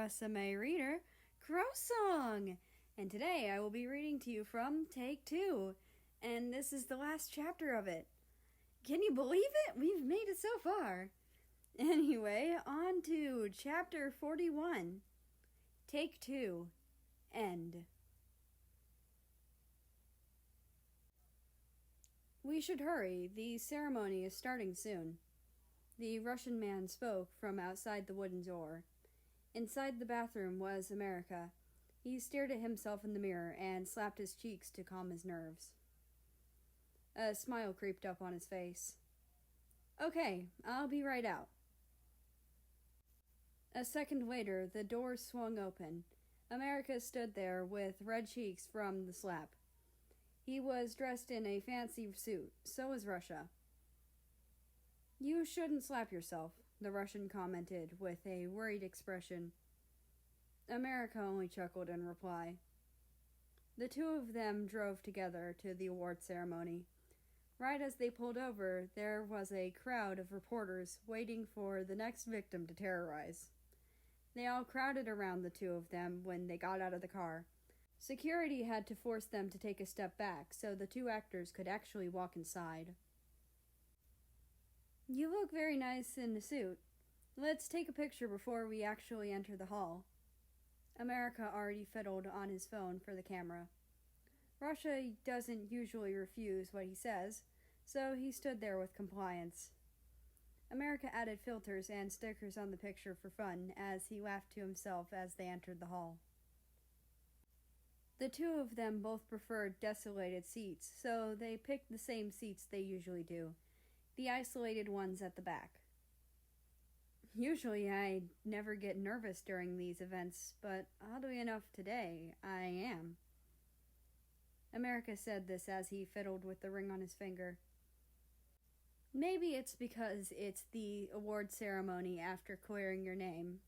Rusame reader, Crow Song! And today I will be reading to you from Take 2, and this is the last chapter of it. Can you believe it? We've made it so far. Anyway, on to Chapter 41. Take 2. End. We should hurry. The ceremony is starting soon. The Russian man spoke from outside the wooden door. Inside the bathroom was America. He stared at himself in the mirror and slapped his cheeks to calm his nerves. A smile creeped up on his face. Okay, I'll be right out. A second later, the door swung open. America stood there with red cheeks from the slap. He was dressed in a fancy suit. So was Russia. You shouldn't slap yourself, the Russian commented with a worried expression. America only chuckled in reply. The two of them drove together to the award ceremony. Right as they pulled over, there was a crowd of reporters waiting for the next victim to terrorize. They all crowded around the two of them when they got out of the car. Security had to force them to take a step back so the two actors could actually walk inside. You look very nice in the suit. Let's take a picture before we actually enter the hall. America already fiddled on his phone for the camera. Russia doesn't usually refuse what he says, so he stood there with compliance. America added filters and stickers on the picture for fun as he laughed to himself as they entered the hall. The two of them both preferred desolated seats, so they picked the same seats they usually do. The isolated ones at the back. Usually I never get nervous during these events, but oddly enough today, I am. America said this as he fiddled with the ring on his finger. Maybe it's because it's the award ceremony after clearing your name.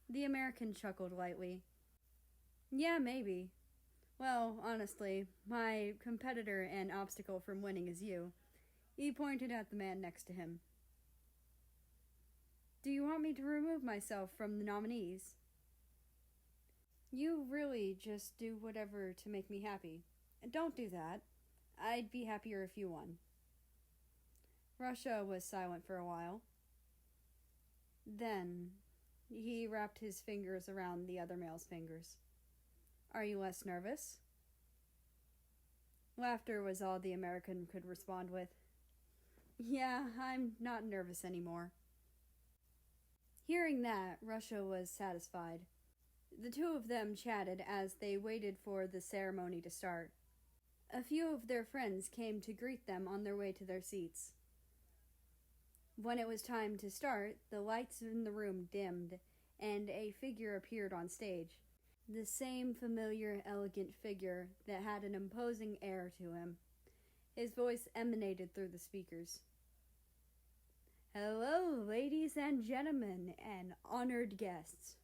The American chuckled lightly. Yeah, maybe. Well, honestly, my competitor and obstacle from winning is you. He pointed at the man next to him. Do you want me to remove myself from the nominees? You really just do whatever to make me happy. Don't do that. I'd be happier if you won. Russia was silent for a while. Then, he wrapped his fingers around the other male's fingers. Are you less nervous? Laughter was all the American could respond with. Yeah, I'm not nervous anymore. Hearing that, Russia was satisfied. The two of them chatted as they waited for the ceremony to start. A few of their friends came to greet them on their way to their seats. When it was time to start, the lights in the room dimmed, and a figure appeared on stage. The same familiar, elegant figure that had an imposing air to him. His voice emanated through the speakers. Hello, ladies and gentlemen, and honored guests.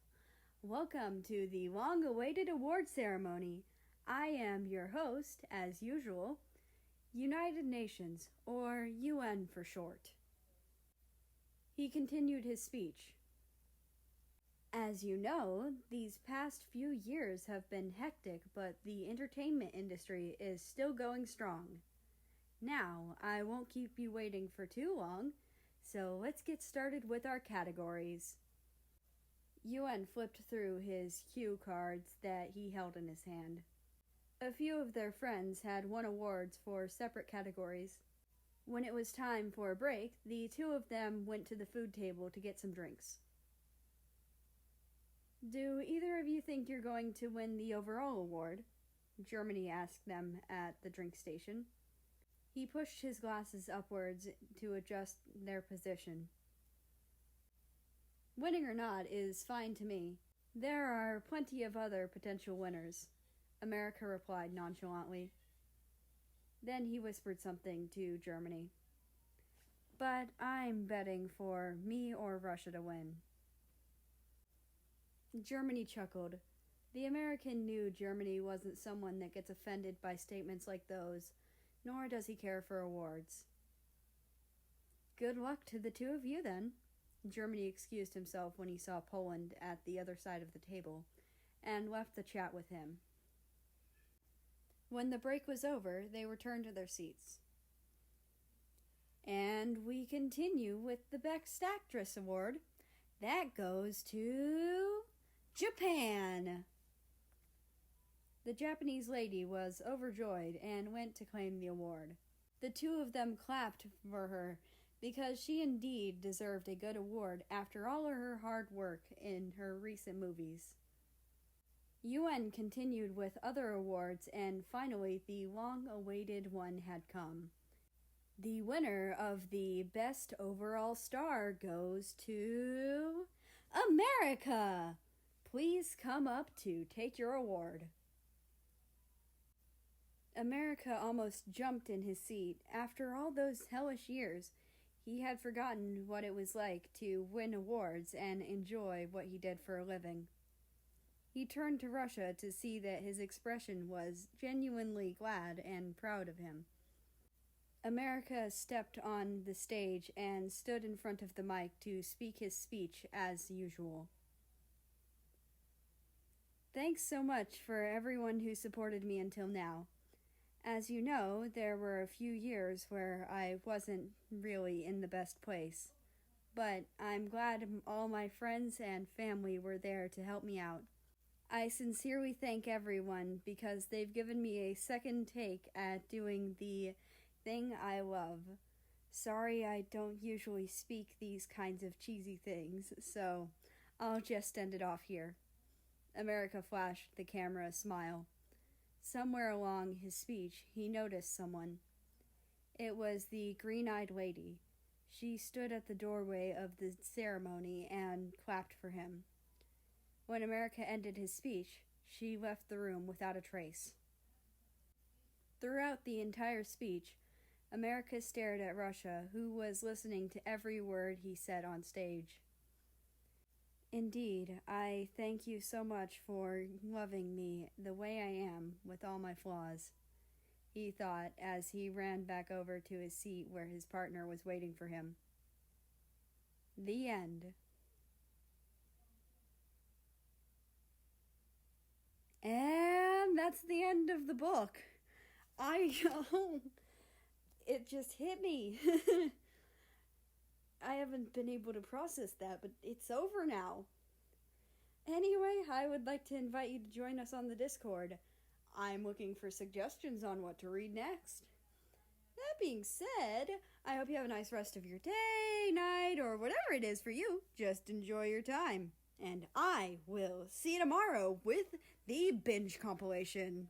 Welcome to the long-awaited award ceremony. I am your host, as usual, United Nations, or UN for short. He continued his speech. As you know, these past few years have been hectic, but the entertainment industry is still going strong. Now, I won't keep you waiting for too long, so let's get started with our categories. UN flipped through his cue cards that he held in his hand. A few of their friends had won awards for separate categories. When it was time for a break, the two of them went to the food table to get some drinks. Do either of you think you're going to win the overall award? Germany asked them at the drink station. He pushed his glasses upwards to adjust their position. Winning or not is fine to me. There are plenty of other potential winners, America replied nonchalantly. Then he whispered something to Germany. But I'm betting for me or Russia to win. Germany chuckled. The American knew Germany wasn't someone that gets offended by statements like those, nor does he care for awards. Good luck to the two of you, then. Germany excused himself when he saw Poland at the other side of the table and left the chat with him. When the break was over, they returned to their seats. And we continue with the Best Actress Award. That goes to Japan. The Japanese lady was overjoyed and went to claim the award. The two of them clapped for her because she indeed deserved a good award after all of her hard work in her recent movies. UN continued with other awards, and finally the long-awaited one had come. The winner of the Best Overall Star goes to America! Please come up to take your award. America almost jumped in his seat. After all those hellish years, he had forgotten what it was like to win awards and enjoy what he did for a living. He turned to Russia to see that his expression was genuinely glad and proud of him. America stepped on the stage and stood in front of the mic to speak his speech as usual. Thanks so much for everyone who supported me until now. As you know, there were a few years where I wasn't really in the best place, but I'm glad all my friends and family were there to help me out. I sincerely thank everyone because they've given me a second take at doing the thing I love. Sorry I don't usually speak these kinds of cheesy things, so I'll just end it off here. America flashed the camera a smile. Somewhere along his speech, he noticed someone. It was the green-eyed lady. She stood at the doorway of the ceremony and clapped for him. When America ended his speech, she left the room without a trace. Throughout the entire speech, America stared at Russia, who was listening to every word he said on stage. Indeed, I thank you so much for loving me the way I am, with all my flaws, he thought as he ran back over to his seat where his partner was waiting for him. The end. And that's the end of the book. It just hit me. I haven't been able to process that, but it's over now. Anyway, I would like to invite you to join us on the Discord. I'm looking for suggestions on what to read next. That being said, I hope you have a nice rest of your day, night, or whatever it is for you. Just enjoy your time. And I will see you tomorrow with the binge compilation.